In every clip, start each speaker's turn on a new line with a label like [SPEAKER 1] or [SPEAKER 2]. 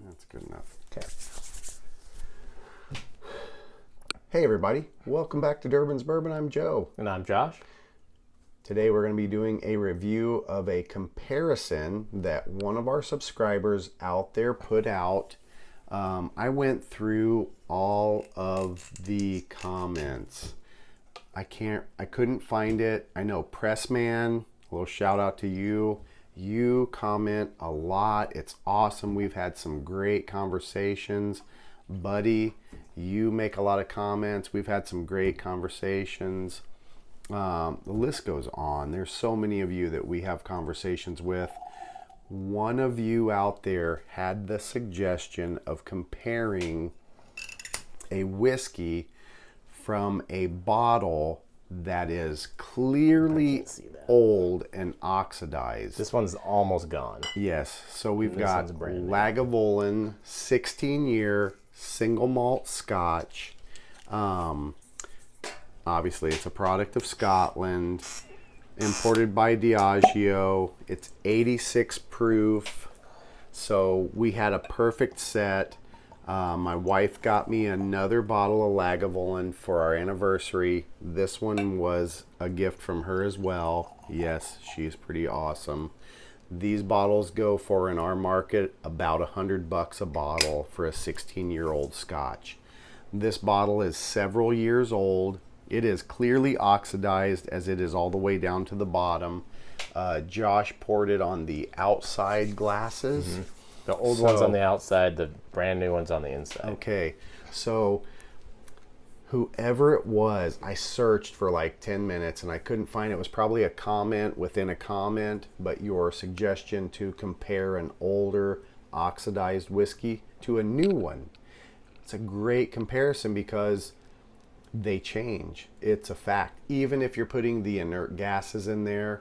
[SPEAKER 1] That's good enough.
[SPEAKER 2] Okay.
[SPEAKER 1] Hey everybody, welcome back to Durbin's Bourbon. I'm Joe.
[SPEAKER 2] And I'm Josh.
[SPEAKER 1] Today we're going to be doing a review of a comparison that one of our subscribers out there put out. I went through all of the comments. I couldn't find it. I know Pressman, a little shout out to you. You comment a lot. It's awesome. We've had some great conversations. Buddy, you make a lot of comments. We've had some great conversations. The list goes on. There's so many of you that we have conversations with. One of you out there had the suggestion of comparing a whiskey from a bottle that is clearly old and oxidized.
[SPEAKER 2] This one's almost gone.
[SPEAKER 1] Yes, so we've got Lagavulin 16-year single malt Scotch. Obviously, it's a product of Scotland, imported by Diageo. It's 86 proof, so we had a perfect set. My wife got me another bottle of Lagavulin for our anniversary. This one was a gift from her as well. Yes, she's pretty awesome. These bottles go for, in our market, about $100 a bottle for a 16-year-old Scotch. This bottle is several years old. It is clearly oxidized as it is all the way down to the bottom. Josh poured it on the outside glasses.
[SPEAKER 2] Mm-hmm. The old one's on the outside, the brand new one's on the inside.
[SPEAKER 1] Okay, so whoever it was, I searched for like 10 minutes and I couldn't find it. It was probably a comment within a comment, but your suggestion to compare an older oxidized whiskey to a new one. It's a great comparison because they change. It's a fact. Even if you're putting the inert gases in there,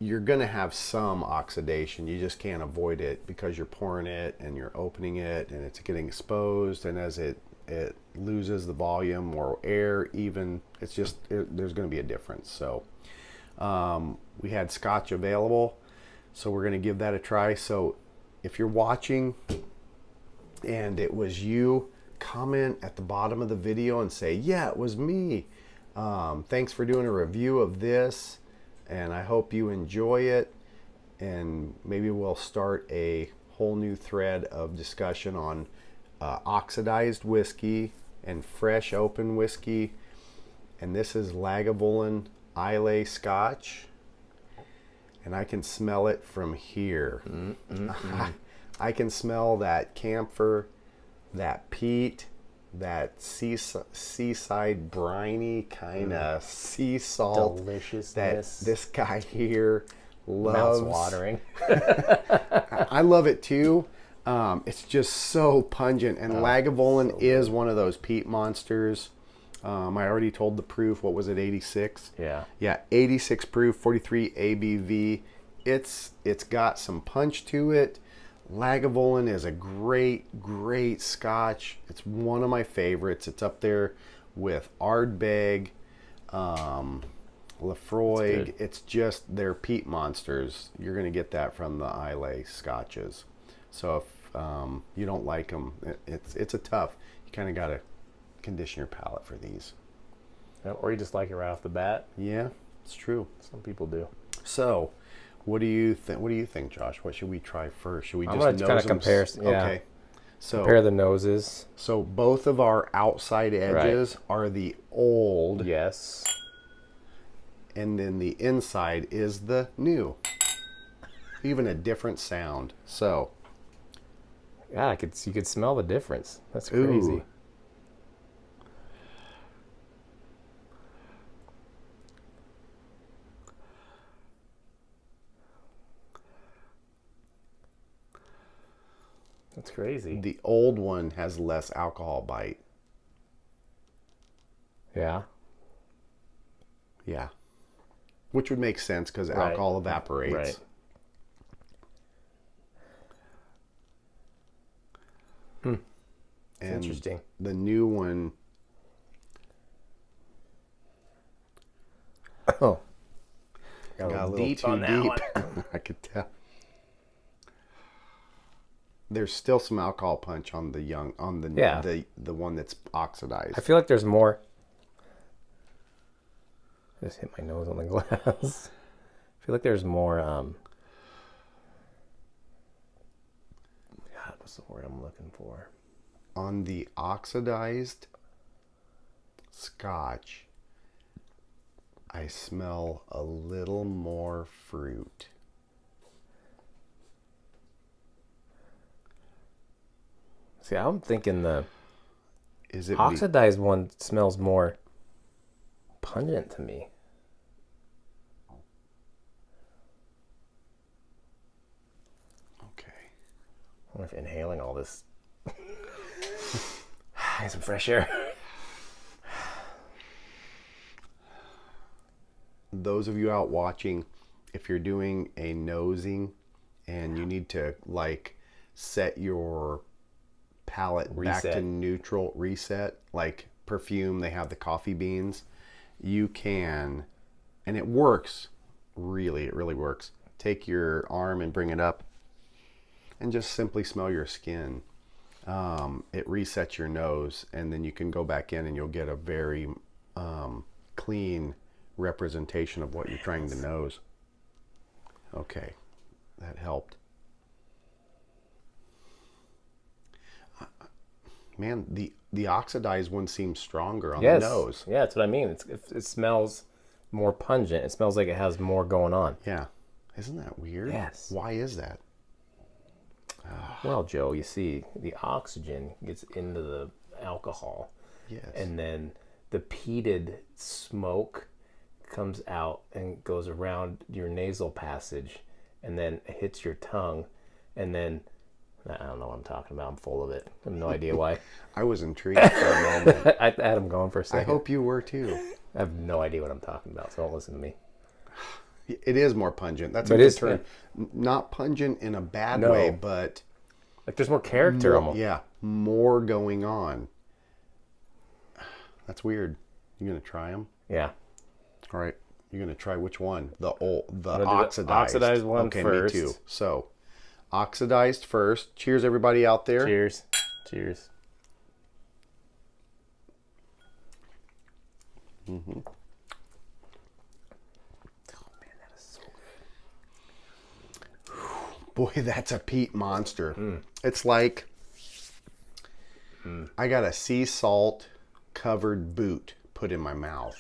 [SPEAKER 1] you're going to have some oxidation. You just can't avoid it because you're pouring it and you're opening it and it's getting exposed, and as it loses the volume or air even, it's just there's going to be a difference. So we had Scotch available, so we're going to give that a try. So if you're watching and it was you, comment at the bottom of the video and say, yeah, it was me. Thanks for doing a review of this, and I hope you enjoy it, and maybe we'll start a whole new thread of discussion on oxidized whiskey and fresh open whiskey. And this is Lagavulin Scotch, and I can smell it from here. I can smell that camphor, that peat, that seaside briny kind of sea salt
[SPEAKER 2] deliciousness
[SPEAKER 1] that this guy here loves.
[SPEAKER 2] Mouth's watering.
[SPEAKER 1] I love it too. It's just so pungent, and Lagavulin is one of those peat monsters. I already told the proof. What was it, 86? Yeah, 86 proof, 43 ABV. It's got some punch to it. Lagavulin is a great Scotch. It's one of my favorites. It's up there with Ardbeg, Lefroy. It's just, they're peat monsters. You're going to get that from the Islay Scotches. So if you don't like them, it's a tough. You kind of got to condition your palate for these.
[SPEAKER 2] Or you just like it right off the bat.
[SPEAKER 1] Yeah, it's true.
[SPEAKER 2] Some people do.
[SPEAKER 1] So, what do you think? What do you think, Josh? What should we try first? Should we just
[SPEAKER 2] I'm gonna kind of compare? Yeah.
[SPEAKER 1] Okay. So
[SPEAKER 2] compare the noses.
[SPEAKER 1] So both of our outside edges are the old.
[SPEAKER 2] Yes.
[SPEAKER 1] And then the inside is the new. Even a different sound. So.
[SPEAKER 2] Yeah, you could smell the difference. That's crazy.
[SPEAKER 1] Ooh.
[SPEAKER 2] That's crazy.
[SPEAKER 1] The old one has less alcohol bite.
[SPEAKER 2] Yeah.
[SPEAKER 1] Yeah. Which would make sense because alcohol evaporates.
[SPEAKER 2] Right.
[SPEAKER 1] And
[SPEAKER 2] interesting.
[SPEAKER 1] The new one
[SPEAKER 2] Got
[SPEAKER 1] Got
[SPEAKER 2] a little deep on that
[SPEAKER 1] deep.
[SPEAKER 2] one.
[SPEAKER 1] I could tell. There's still some alcohol punch on the the one that's oxidized.
[SPEAKER 2] I feel like there's more. I just hit my nose on the glass. I feel like there's more. God, what's the word I'm looking for?
[SPEAKER 1] On the oxidized Scotch, I smell a little more fruit.
[SPEAKER 2] See, I'm thinking the
[SPEAKER 1] Is it
[SPEAKER 2] oxidized one smells more pungent to me.
[SPEAKER 1] Okay.
[SPEAKER 2] I wonder if inhaling all this. Get some fresh air.
[SPEAKER 1] Those of you out watching, if you're doing a nosing and you need to like set your palate back to neutral, reset, like perfume, they have the coffee beans, you can, and it works, it really works. Take your arm and bring it up and just simply smell your skin. It resets your nose, and then you can go back in and you'll get a very clean representation of what you're trying to nose. Okay, that helped. Man, the oxidized one seems stronger on the nose.
[SPEAKER 2] Yeah, that's what I mean. It smells more pungent. It smells like it has more going on.
[SPEAKER 1] Yeah. Isn't that weird?
[SPEAKER 2] Yes.
[SPEAKER 1] Why is that?
[SPEAKER 2] Well, Joe, you see, the oxygen gets into the alcohol.
[SPEAKER 1] Yes.
[SPEAKER 2] And then the peated smoke comes out and goes around your nasal passage and then hits your tongue. And then, I don't know what I'm talking about. I'm full of it. I have no idea why.
[SPEAKER 1] I was intrigued for a moment.
[SPEAKER 2] I had him going for a second.
[SPEAKER 1] I hope you were too.
[SPEAKER 2] I have no idea what I'm talking about, so don't listen to me.
[SPEAKER 1] It is more pungent. That's a good term. Not pungent in a bad way, but
[SPEAKER 2] like there's more character almost.
[SPEAKER 1] Yeah, more going on. That's weird. You gonna try them?
[SPEAKER 2] Yeah.
[SPEAKER 1] All right. You're gonna try which one? The oxidized.
[SPEAKER 2] Oxidized one
[SPEAKER 1] okay,
[SPEAKER 2] first.
[SPEAKER 1] Me too. So, oxidized first. Cheers, everybody out there.
[SPEAKER 2] Cheers. Cheers.
[SPEAKER 1] Mm-hmm. Boy, that's a peat monster. It's like I got a sea salt covered boot put in my mouth.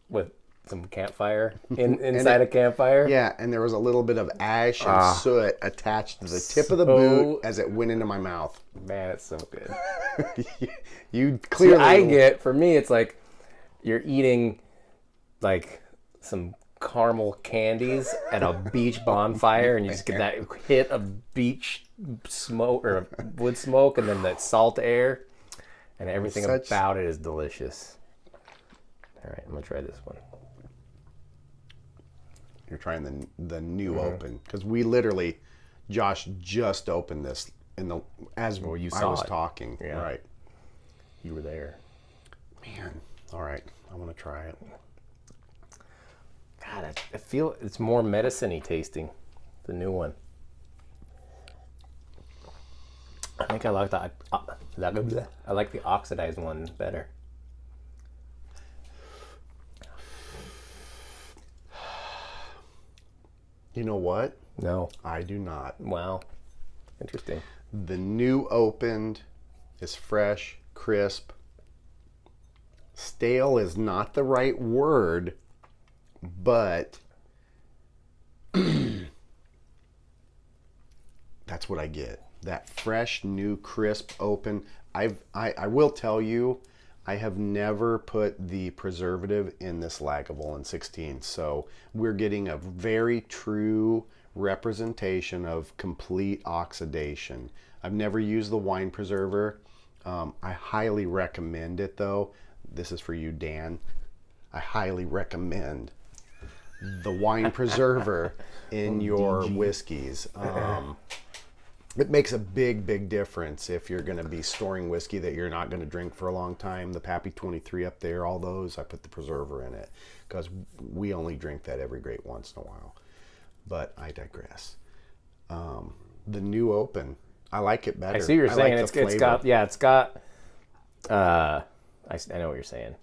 [SPEAKER 2] With some campfire inside a campfire?
[SPEAKER 1] Yeah, and there was a little bit of ash and soot attached to the tip of the boot as it went into my mouth.
[SPEAKER 2] Man, it's so good.
[SPEAKER 1] You clearly...
[SPEAKER 2] For me, it's like you're eating like some caramel candies at a beach bonfire, and you just get that hit of beach smoke or wood smoke, and then that salt air, and everything about it is delicious. All right, I'm gonna try this one.
[SPEAKER 1] You're trying the new open, because we literally, Josh just opened this as I was talking.
[SPEAKER 2] Yeah.
[SPEAKER 1] Right.
[SPEAKER 2] You were there.
[SPEAKER 1] Man, all right, I want to try it.
[SPEAKER 2] God, I feel it's more medicine-y tasting, the new one. I think I like the oxidized one better.
[SPEAKER 1] You know what?
[SPEAKER 2] No.
[SPEAKER 1] I do not.
[SPEAKER 2] Wow. Interesting.
[SPEAKER 1] The new opened is fresh, crisp. Stale is not the right word, but that's what I get. That fresh, new, crisp, open. I will tell you, I have never put the preservative in this Lagavulin 16, so we're getting a very true representation of complete oxidation. I've never used the wine preserver. I highly recommend it, though. This is for you, Dan. I highly recommend the wine preserver in your whiskeys. It makes a big difference if you're going to be storing whiskey that you're not going to drink for a long time. The Pappy 23 up there, all those, I put the preserver in it because we only drink that every great once in a while. But I digress. The new open, I like it better.
[SPEAKER 2] I see what you're saying.
[SPEAKER 1] Like
[SPEAKER 2] It's got, yeah, it's got, I know what you're saying.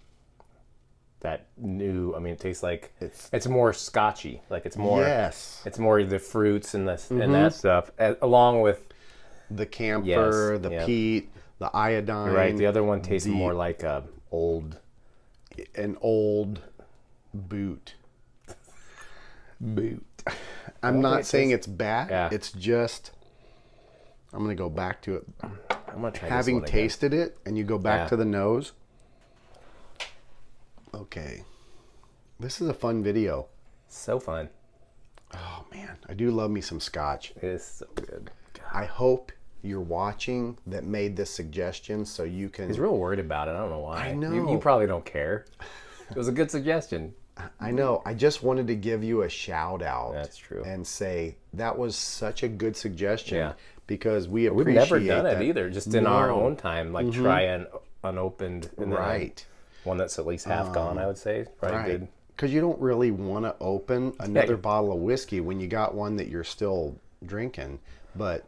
[SPEAKER 2] That new, I mean, it tastes like it's more scotchy. Like it's more,
[SPEAKER 1] yes,
[SPEAKER 2] it's more the fruits and and that stuff, along with
[SPEAKER 1] the camphor, the peat, the iodine.
[SPEAKER 2] You're right. The other one tastes more like an old
[SPEAKER 1] boot. I'm not saying it's bad.
[SPEAKER 2] Yeah.
[SPEAKER 1] It's just, I'm going to go back to it.
[SPEAKER 2] I'm going to try
[SPEAKER 1] Having
[SPEAKER 2] this one again.
[SPEAKER 1] tasted it and you go back to the nose. Okay. This is a fun video.
[SPEAKER 2] So fun.
[SPEAKER 1] Oh, man. I do love me some scotch.
[SPEAKER 2] It is so good. God.
[SPEAKER 1] I hope you're watching that made this suggestion so you can...
[SPEAKER 2] He's real worried about it. I don't know why.
[SPEAKER 1] I know.
[SPEAKER 2] You probably don't care. It was a good suggestion.
[SPEAKER 1] I know. I just wanted to give you a shout out.
[SPEAKER 2] That's true.
[SPEAKER 1] And say that was such a good suggestion.
[SPEAKER 2] Yeah.
[SPEAKER 1] Because we've
[SPEAKER 2] never done it either. Just in our own time, like try an unopened, and
[SPEAKER 1] right.
[SPEAKER 2] One that's at least half gone. I would say. Probably good.
[SPEAKER 1] Because you don't really want to open another bottle of whiskey when you got one that you're still drinking. But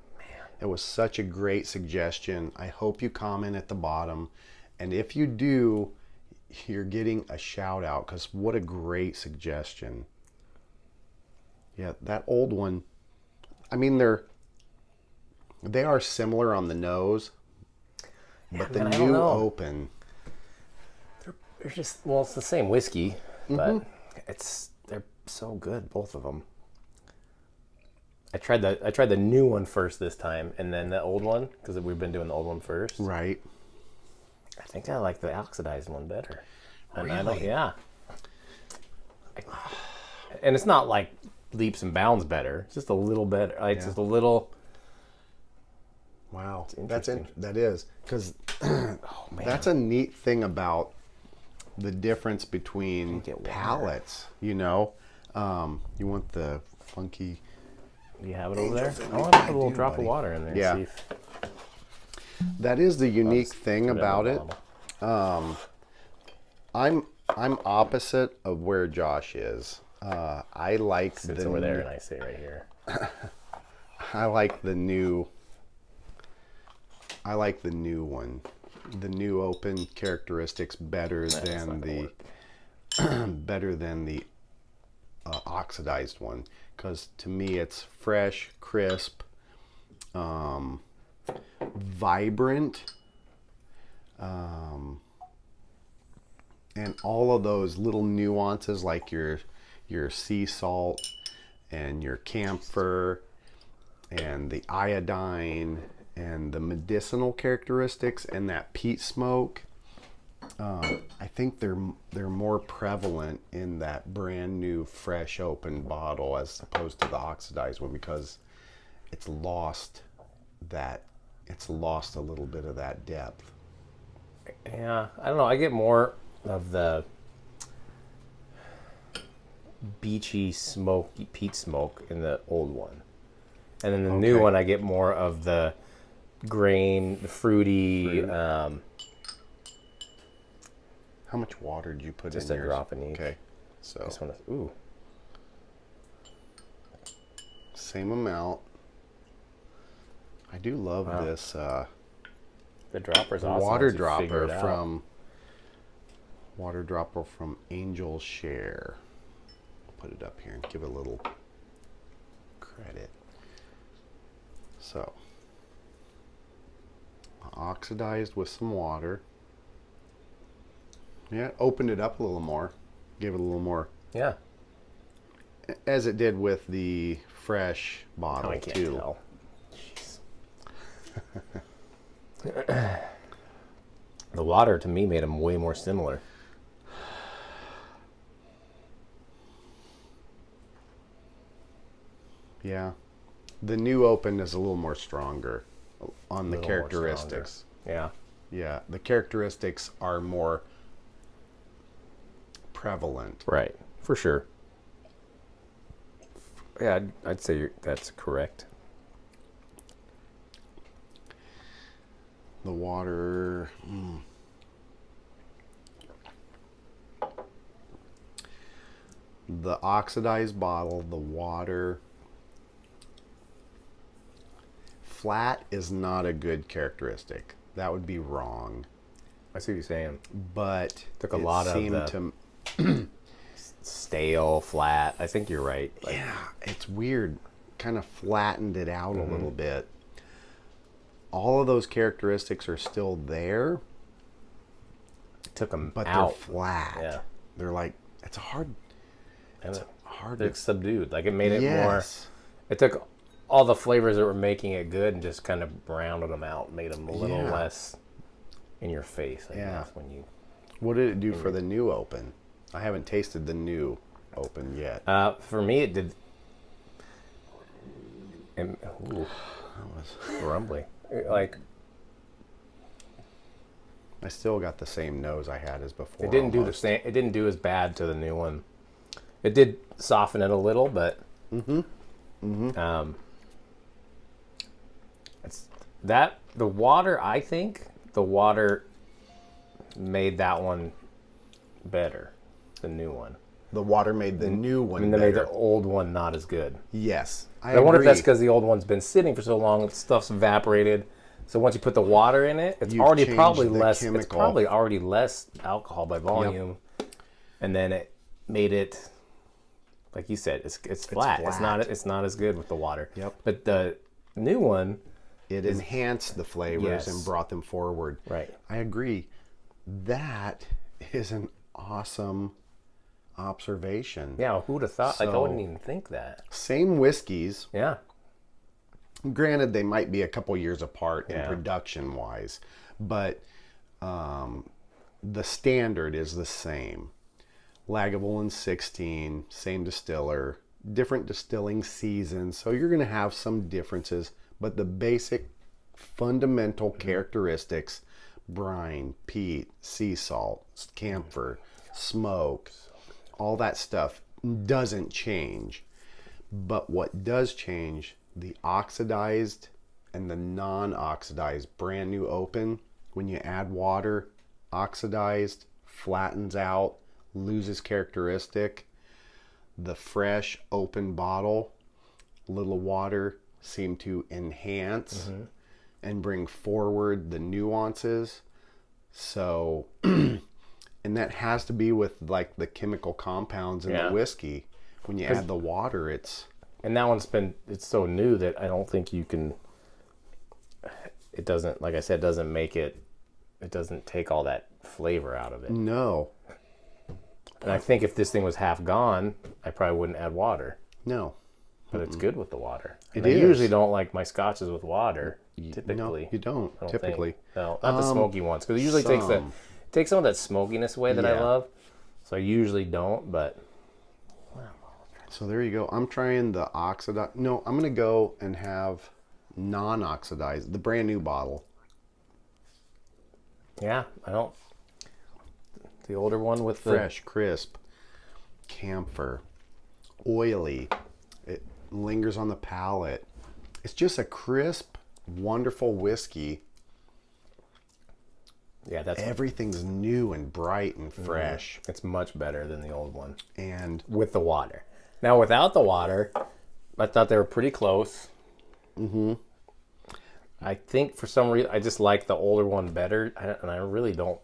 [SPEAKER 1] it was such a great suggestion. I hope you comment at the bottom, and if you do, you're getting a shout out because what a great suggestion. Yeah, that old one. I mean, they are similar on the nose, but the new open.
[SPEAKER 2] They're just, well, it's the same whiskey, but they're so good, both of them. I tried the new one first this time, and then the old one because we've been doing the old one first.
[SPEAKER 1] Right.
[SPEAKER 2] I think I like the oxidized one better.
[SPEAKER 1] Really?
[SPEAKER 2] Yeah. And it's not like leaps and bounds better. It's just a little better. Like just a little.
[SPEAKER 1] Wow,
[SPEAKER 2] interesting.
[SPEAKER 1] That is because that's a neat thing about the difference between palates. You know, you want the funky.
[SPEAKER 2] Do you have it over there? I want to put a little drop of water in there.
[SPEAKER 1] Yeah.
[SPEAKER 2] And see if...
[SPEAKER 1] That is the unique thing about it. I'm opposite of where Josh is. I like
[SPEAKER 2] Sits over there, and I sit right here.
[SPEAKER 1] I like the new one. The new open characteristics better than the oxidized one, because to me it's fresh, crisp, vibrant, and all of those little nuances like your sea salt and your camphor and the iodine and the medicinal characteristics and that peat smoke. I think they're more prevalent in that brand new fresh open bottle as opposed to the oxidized one, because it's lost a little bit of that depth.
[SPEAKER 2] Yeah, I don't know. I get more of the beachy smoke, peat smoke in the old one, and then the new one I get more of the grain, the fruity.
[SPEAKER 1] How much water did you put in yours?
[SPEAKER 2] Just a drop in each.
[SPEAKER 1] Okay, so
[SPEAKER 2] this one is
[SPEAKER 1] same amount. I do love this
[SPEAKER 2] the dropper's awesome.
[SPEAKER 1] Water dropper from Angel Share. I'll put it up here and give it a little credit. So, oxidized with some water. Yeah, opened it up a little more. Gave it a little more.
[SPEAKER 2] Yeah.
[SPEAKER 1] As it did with the fresh bottle,
[SPEAKER 2] I can't
[SPEAKER 1] too.
[SPEAKER 2] tell. The water to me made them way more similar.
[SPEAKER 1] Yeah. The new open is a little more stronger on the characteristics.
[SPEAKER 2] Yeah.
[SPEAKER 1] Yeah, the characteristics are more prevalent.
[SPEAKER 2] Right, for sure. Yeah, I'd say that's correct.
[SPEAKER 1] The water. The oxidized bottle, the water. Flat is not a good characteristic. That would be wrong.
[SPEAKER 2] I see what you're saying.
[SPEAKER 1] But
[SPEAKER 2] Took a lot of the stale, flat. I think you're right. Like,
[SPEAKER 1] yeah, it's weird. Kind of flattened it out a little bit. All of those characteristics are still there,
[SPEAKER 2] took them
[SPEAKER 1] but
[SPEAKER 2] out.
[SPEAKER 1] they're flat.
[SPEAKER 2] Yeah.
[SPEAKER 1] They're like, it's hard.
[SPEAKER 2] And
[SPEAKER 1] It's hard
[SPEAKER 2] they're
[SPEAKER 1] to.
[SPEAKER 2] subdued. Like it made it more.
[SPEAKER 1] Yes.
[SPEAKER 2] It took all the flavors that were making it good and just kind of rounded them out, made them a little
[SPEAKER 1] Yeah.
[SPEAKER 2] less in your face. I
[SPEAKER 1] Yeah.
[SPEAKER 2] guess when you.
[SPEAKER 1] What did it do for the new open? I haven't tasted the new open yet.
[SPEAKER 2] For me, it did. And, ooh,
[SPEAKER 1] That was.
[SPEAKER 2] rumbly. Like
[SPEAKER 1] I still got the same nose I had as before.
[SPEAKER 2] it didn't do the
[SPEAKER 1] almost.
[SPEAKER 2] same. It didn't do as bad to the new one. It did soften it a little, but. It's that the water. I think the water made that one better. The new one.
[SPEAKER 1] The water made the new one
[SPEAKER 2] And they made
[SPEAKER 1] better.
[SPEAKER 2] the old one not as good.
[SPEAKER 1] Yes,
[SPEAKER 2] I wonder if that's
[SPEAKER 1] agree.
[SPEAKER 2] because the old one's been sitting for so long, stuff's evaporated. So once you put the water in it, it's
[SPEAKER 1] You've
[SPEAKER 2] already
[SPEAKER 1] changed
[SPEAKER 2] probably
[SPEAKER 1] the
[SPEAKER 2] less. It's
[SPEAKER 1] chemical.
[SPEAKER 2] probably already less alcohol by volume, and then it made it, like you said, it's flat.
[SPEAKER 1] flat.
[SPEAKER 2] It's not as good with the water.
[SPEAKER 1] Yep.
[SPEAKER 2] But the new one,
[SPEAKER 1] It enhanced the flavors
[SPEAKER 2] Yes.
[SPEAKER 1] and brought them forward.
[SPEAKER 2] right?
[SPEAKER 1] I agree. That is an awesome observation.
[SPEAKER 2] Yeah, who would have thought? Like I
[SPEAKER 1] So-
[SPEAKER 2] wouldn't even think that.
[SPEAKER 1] Same whiskeys.
[SPEAKER 2] Yeah.
[SPEAKER 1] Granted, they might be a couple years apart in
[SPEAKER 2] Yeah.
[SPEAKER 1] production wise, but the standard is the same. Lagavulin 16, same distiller, different distilling seasons. So you're going to have some differences, but the basic fundamental characteristics, brine, peat, sea salt, camphor, smoke, all that stuff doesn't change. But what does change, the oxidized and the non-oxidized brand new open, when you add water, oxidized, flattens out, loses characteristic. The fresh open bottle, little water, seem to enhance and bring forward the nuances. So, and that has to be with like the chemical compounds in
[SPEAKER 2] Yeah.
[SPEAKER 1] the whiskey. When you add the water, it's
[SPEAKER 2] And that it's so new that I don't think you can. It doesn't, like I said, doesn't make it. It doesn't take all that flavor out of it.
[SPEAKER 1] no.
[SPEAKER 2] And I think if this thing was half gone, I probably wouldn't add water.
[SPEAKER 1] No.
[SPEAKER 2] But it's good with the water. And
[SPEAKER 1] It
[SPEAKER 2] I
[SPEAKER 1] is.
[SPEAKER 2] usually don't like my scotches with water.
[SPEAKER 1] No,
[SPEAKER 2] Typically,
[SPEAKER 1] you don't.
[SPEAKER 2] I don't
[SPEAKER 1] Typically.
[SPEAKER 2] think. No, not the smoky ones, because it usually takes some of that smokiness away that I
[SPEAKER 1] Yeah.
[SPEAKER 2] love. So I usually don't, but
[SPEAKER 1] So there you go. I'm trying the oxidized. No, I'm going to go and have non-oxidized, the brand new bottle.
[SPEAKER 2] yeah, I don't. The older one with the
[SPEAKER 1] Fresh, crisp, camphor, oily. It lingers on the palate. It's just a crisp, wonderful whiskey.
[SPEAKER 2] yeah, that's
[SPEAKER 1] Everything's new and bright and fresh.
[SPEAKER 2] it's much better than the old one
[SPEAKER 1] And
[SPEAKER 2] with the water. Now without the water, I thought they were pretty close. I think for some reason I just like the older one better, and I really don't.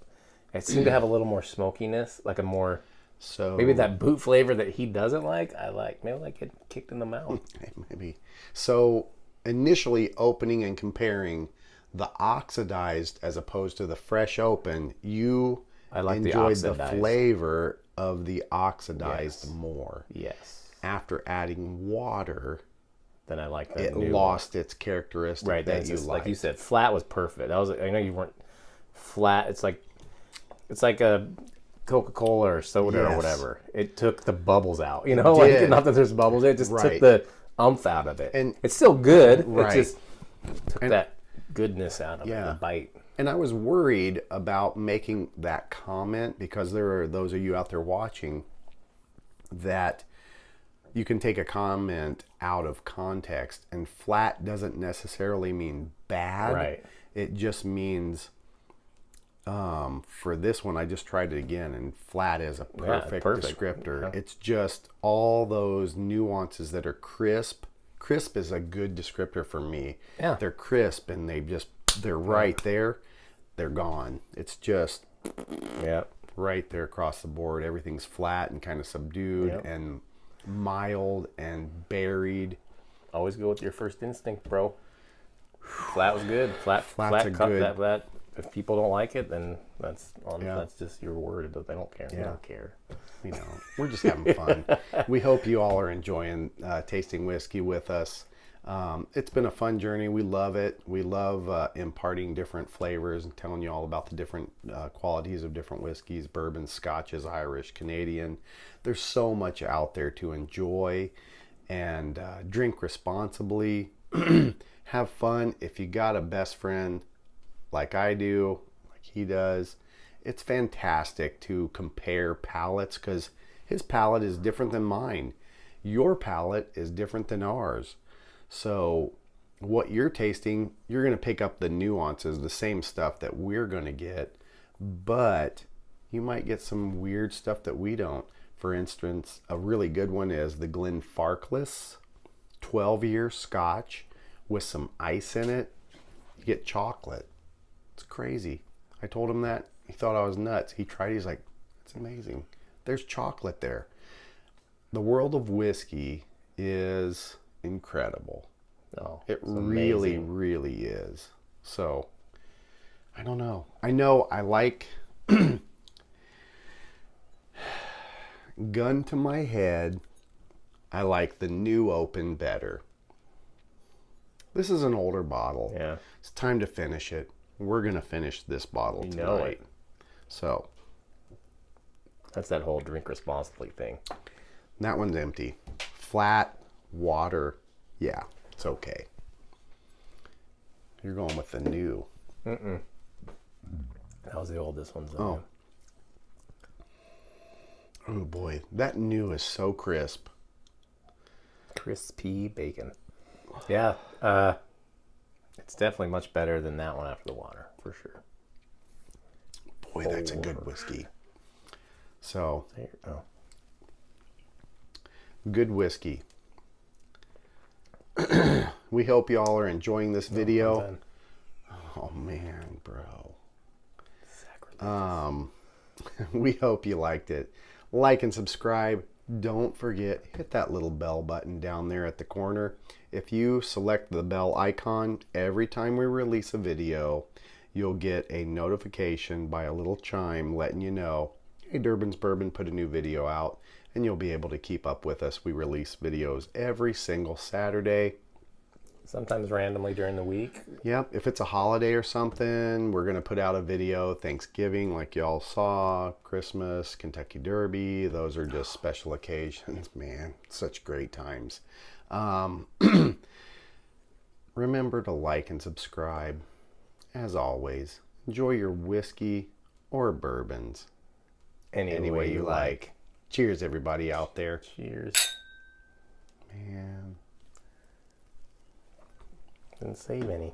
[SPEAKER 2] It seemed to have a little more smokiness, like a more
[SPEAKER 1] so
[SPEAKER 2] maybe that boot flavor that he doesn't like. I like maybe like it kicked in the mouth.
[SPEAKER 1] maybe. So initially opening and comparing the oxidized as opposed to the fresh open, you
[SPEAKER 2] I like the
[SPEAKER 1] enjoyed the
[SPEAKER 2] oxidized.
[SPEAKER 1] flavor of the oxidized
[SPEAKER 2] Yes.
[SPEAKER 1] more.
[SPEAKER 2] Yes.
[SPEAKER 1] After adding water,
[SPEAKER 2] Then I like the
[SPEAKER 1] it
[SPEAKER 2] new
[SPEAKER 1] lost its characteristic
[SPEAKER 2] right.
[SPEAKER 1] that
[SPEAKER 2] That's
[SPEAKER 1] you
[SPEAKER 2] just,
[SPEAKER 1] like.
[SPEAKER 2] like you said, flat was perfect. That was I know you weren't flat. It's like a Coca-Cola or soda or
[SPEAKER 1] Yes.
[SPEAKER 2] whatever. It took the bubbles out. You know, like
[SPEAKER 1] did.
[SPEAKER 2] not that there's bubbles. It just
[SPEAKER 1] Right.
[SPEAKER 2] took the umph out of it.
[SPEAKER 1] And-
[SPEAKER 2] it's still good.
[SPEAKER 1] Right.
[SPEAKER 2] It just took that goodness out of it.
[SPEAKER 1] Yeah.
[SPEAKER 2] The bite.
[SPEAKER 1] And I was worried about making that comment because there are those of you out there watching that you can take a comment out of context, and flat doesn't necessarily mean bad.
[SPEAKER 2] Right.
[SPEAKER 1] It just means for this one, I just tried it again, and flat is a perfect descriptor. Yeah. It's just all those nuances that are crisp. Crisp is a good descriptor for me.
[SPEAKER 2] Yeah.
[SPEAKER 1] They're crisp and they're right there. They're gone. It's just right there across the board. Everything's flat and kind of subdued and mild and berried.
[SPEAKER 2] Always go with your first instinct, bro. Flat was good. Flat cut.
[SPEAKER 1] Good.
[SPEAKER 2] That if people don't like it, then that's just your word. They don't care. Yeah. They don't care.
[SPEAKER 1] You know, we're just having fun. We hope you all are enjoying tasting whiskey with us. It's been a fun journey. We love it. We love imparting different flavors and telling you all about the different qualities of different whiskeys, bourbon, scotches, Irish, Canadian. There's so much out there to enjoy, and drink responsibly. Have fun. If you got a best friend like I do, like he does, it's fantastic to compare palates, because his palate is different than mine. Your palate is different than ours. So what you're tasting, you're going to pick up the nuances, the same stuff that we're going to get, but you might get some weird stuff that we don't. For instance, a really good one is the Glenfarclas 12-year Scotch with some ice in it. You get chocolate. It's crazy. I told him that. He thought I was nuts. He tried. He's like, it's amazing. There's chocolate there. The world of whiskey is incredible.
[SPEAKER 2] Oh,
[SPEAKER 1] it really, amazing. Really is. So, I don't know. I know I like, gun to my head, I like the new open better. This is an older bottle.
[SPEAKER 2] Yeah.
[SPEAKER 1] It's time to finish it. We're going to finish this bottle tonight. Know it. So.
[SPEAKER 2] That's that whole drink responsibly thing.
[SPEAKER 1] That one's empty. Flat, water. Yeah, it's okay. You're going with the new.
[SPEAKER 2] That was the oldest one.
[SPEAKER 1] Oh. Oh boy, that new is so crisp.
[SPEAKER 2] Crispy bacon. Yeah, it's definitely much better than that one after the water, for sure.
[SPEAKER 1] Boy, that's a good whiskey. So, good whiskey. We hope y'all are enjoying this video. Oh man, bro. We hope you liked it. Like and subscribe. Don't forget, hit that little bell button down there at the corner. If you select the bell icon, every time we release a video, you'll get a notification by a little chime letting you know, hey, Durbin's Bourbon put a new video out, and you'll be able to keep up with us. We release videos every single Saturday.
[SPEAKER 2] Sometimes randomly during the week.
[SPEAKER 1] Yep, if it's a holiday or something, we're going to put out a video. Thanksgiving, like y'all saw, Christmas, Kentucky Derby, those are just special occasions. Man, such great times. Remember to like and subscribe. As always, enjoy your whiskey or bourbons any way you like. Cheers, everybody out there.
[SPEAKER 2] Cheers.
[SPEAKER 1] Man.
[SPEAKER 2] Didn't save any.